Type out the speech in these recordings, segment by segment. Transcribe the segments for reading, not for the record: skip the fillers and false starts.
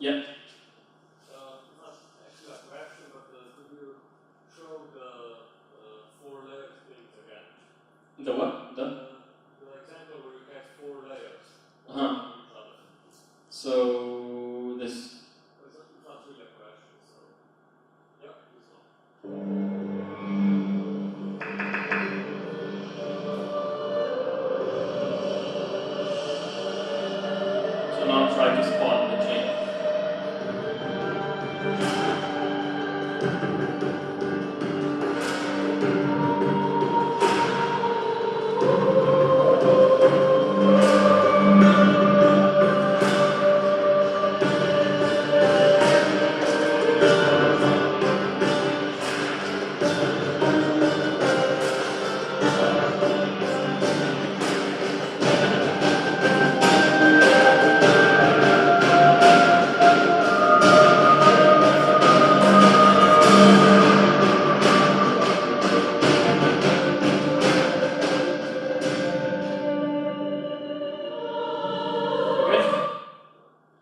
Yeah. Not actually a question, but could you show the 4 layers things again? The what? The example where you have 4 layers. Uh-huh. Each other. So this. It's not really a question, so yeah, this one. So now try to spot the change.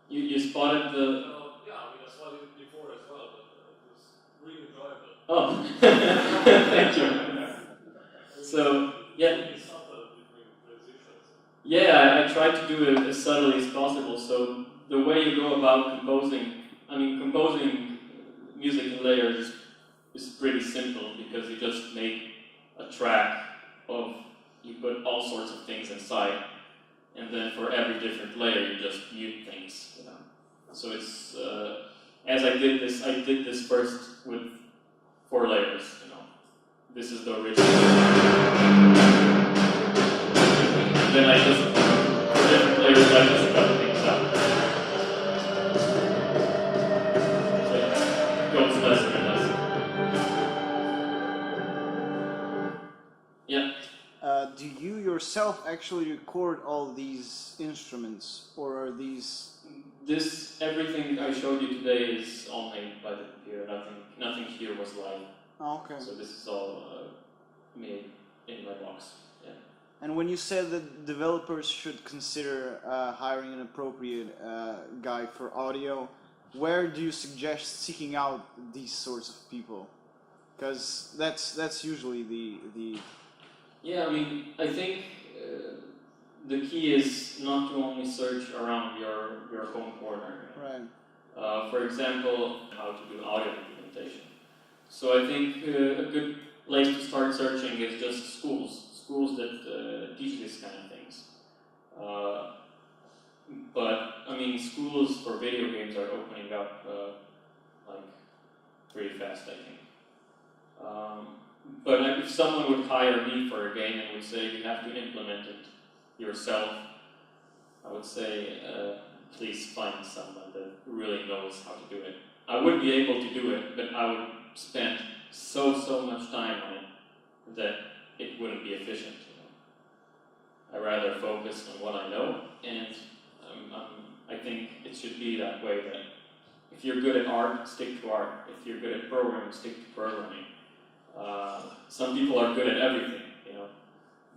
You spotted the. Yeah, I mean, I spotted it before as well, but it was really enjoyable. Oh, thank you. So, yeah. Yeah, I tried to do it as subtly as possible. So, the way you go about composing, composing music in layers is pretty simple because you just make a track of, you put all sorts of things inside, and then for every different layer you just mute things. You know? So it's, as I did this first with 4 layers, you know. This is the original. And then I just, for different layers, I just cut things out. So it goes less and less. Yeah. Do you yourself actually record all these instruments, or are these? Everything I showed you today is all made by the computer. Nothing here was live. Oh, okay. So this is all made in my box. Yeah. And when you said that developers should consider hiring an appropriate guy for audio, where do you suggest seeking out these sorts of people? Because that's usually the. Yeah, I think the key is not to only search around your home corner. Right. For example, how to do audio implementation. So I think a good place to start searching is just schools that teach these kind of things. But schools for video games are opening up pretty fast, I think. But if someone would hire me for a game and would say you have to implement it yourself, I would say please find someone that really knows how to do it. I would be able to do it, but I would spend so much time on it that it wouldn't be efficient. You know? I rather focus on what I know, and I think it should be that way. That if you're good at art, stick to art. If you're good at programming, stick to programming. Some people are good at everything, you know.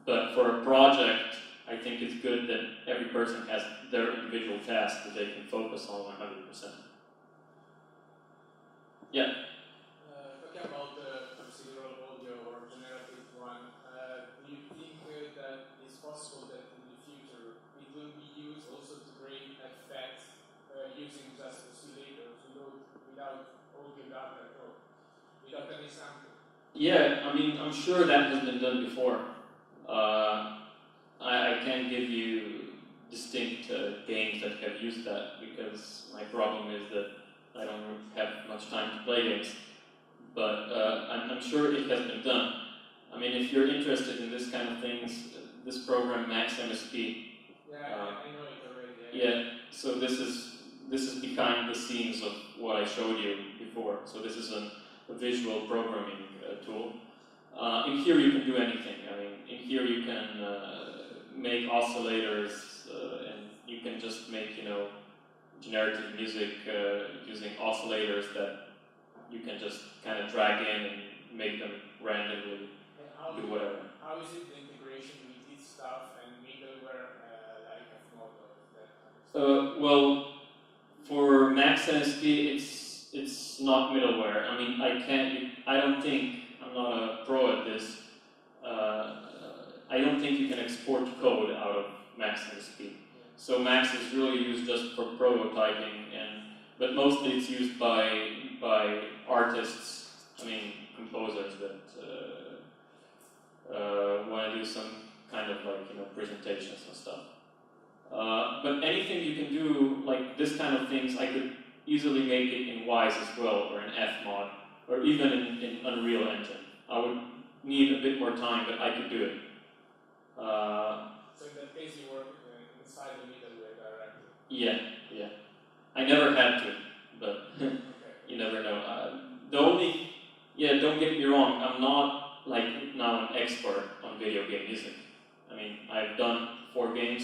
But for a project, I think it's good that every person has their individual task that they can focus on 100%. Yeah. Talking about procedural audio or generative one, do you think that it's possible that in the future it will be used also to create effects using just oscillators without audio data at all, without any sample? Yeah, I'm sure that has been done before. I can't give you distinct games that have used that because my problem is that I don't have much time to play games. But I'm sure it has been done. If you're interested in this kind of things, this program Max MSP. Yeah, I know it already. Yeah. So this is behind the scenes of what I showed you before. So this is a visual programming tool. In here you can do anything. In here you can make oscillators, and you can just make generative music using oscillators that you can just kind of drag in and make them randomly do whatever. How is it the integration with this stuff and middleware like a model? Well, for Max Max NSP, it's not middleware. I mean, I don't think, I'm not a pro at this, I don't think you can export code out of Max NSP. So Max is really used just for prototyping, but mostly it's used by artists, I mean composers that want to do some kind of presentations and stuff. But anything you can do, like this kind of things, I could easily make it in Wise as well, or in Fmod, or even in Unreal Engine. I would need a bit more time, but I could do it. So in that case, you work inside the middleware directly. Yeah. I never had to, but you never know. Don't get me wrong, I'm not like now an expert on video game music. I mean, I've done 4 games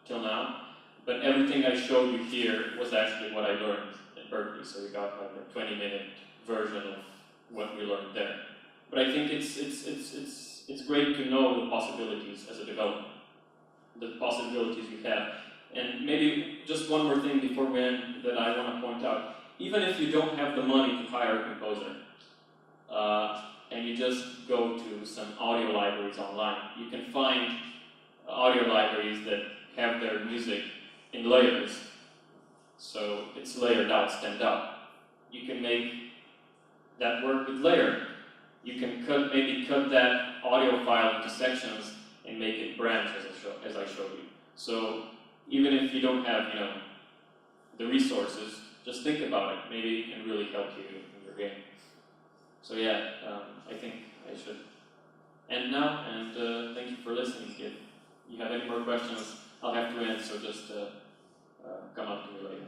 till now, but everything I showed you here was actually what I learned in Berkeley, so you got like a 20-minute version of what we learned there. But I think it's great to know the possibilities as a developer, the possibilities you have. And maybe just one more thing before we end that I want to point out. Even if you don't have the money to hire a composer, and you just go to some audio libraries online, you can find audio libraries that have their music in layers. So it's layered out, stamped out. You can make that work with layer. You can maybe cut that audio file into sections and make it branch as I showed you. So even if you don't have, the resources, just think about it. Maybe it can really help you in your game. So yeah, I think I should end now, and thank you for listening. If you have any more questions, I'll have to end, so just come up to me later.